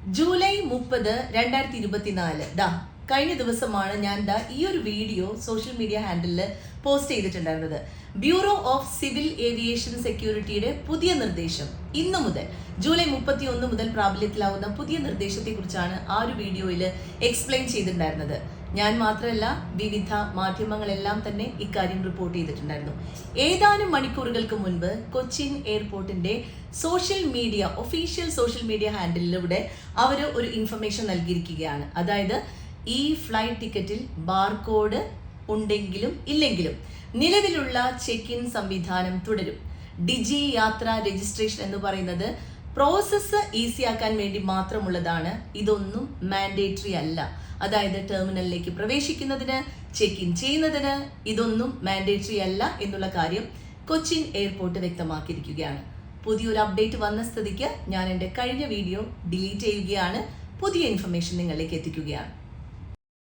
July 30, 2024 കഴിഞ്ഞ ദിവസമാണ് ഞാൻ ഈ ഒരു വീഡിയോ സോഷ്യൽ മീഡിയ ഹാൻഡിലിൽ പോസ്റ്റ് ചെയ്തിട്ടുണ്ടായിരുന്നത്. ബ്യൂറോ ഓഫ് സിവിൽ ഏവിയേഷൻ സെക്യൂരിറ്റിയുടെ പുതിയ നിർദ്ദേശം ഇന്നു മുതൽ ജൂലൈ 31 മുതൽ പ്രാബല്യത്തിലാവുന്ന പുതിയ നിർദ്ദേശത്തെക്കുറിച്ചാണ് ആ ഒരു വീഡിയോയിൽ എക്സ്പ്ലെയിൻ ചെയ്തിട്ടുണ്ടായിരുന്നത്. ഞാൻ മാത്രമല്ല, വിവിധ മാധ്യമങ്ങളെല്ലാം തന്നെ ഇക്കാര്യം റിപ്പോർട്ട് ചെയ്തിട്ടുണ്ടായിരുന്നു. ഏതാനും മണിക്കൂറുകൾക്ക് മുൻപ് കൊച്ചിൻ എയർപോർട്ടിന്റെ ഒഫീഷ്യൽ സോഷ്യൽ മീഡിയ ഹാൻഡിലൂടെ അവർ ഒരു ഇൻഫർമേഷൻ നൽകിയിരിക്കുകയാണ്. അതായത് ഈ ഫ്ലൈറ്റ് ടിക്കറ്റിൽ ബാർകോഡ് ഉണ്ടെങ്കിലും ഇല്ലെങ്കിലും നിലവിലുള്ള ചെക്ക് ഇൻ സംവിധാനം തുടരും. ഡിജി യാത്ര രജിസ്ട്രേഷൻ എന്ന് പറയുന്നത് പ്രോസസ്സ് ഈസിയാക്കാൻ വേണ്ടി മാത്രമുള്ളതാണ്. ഇതൊന്നും മാൻഡേറ്ററി അല്ല. അതായത് ടെർമിനലിലേക്ക് പ്രവേശിക്കുന്നതിന്, ചെക്ക് ഇൻ ചെയ്യുന്നതിന് ഇതൊന്നും മാൻഡേറ്ററി അല്ല എന്നുള്ള കാര്യം കൊച്ചിൻ എയർപോർട്ട് വ്യക്തമാക്കിയിരിക്കുകയാണ്. പുതിയൊരു അപ്ഡേറ്റ് വന്ന സ്ഥിതിക്ക് ഞാൻ എൻ്റെ കഴിഞ്ഞ വീഡിയോ ഡിലീറ്റ് ചെയ്യുകയാണ്. പുതിയ ഇൻഫർമേഷൻ നിങ്ങളിലേക്ക് എത്തിക്കുകയാണ്.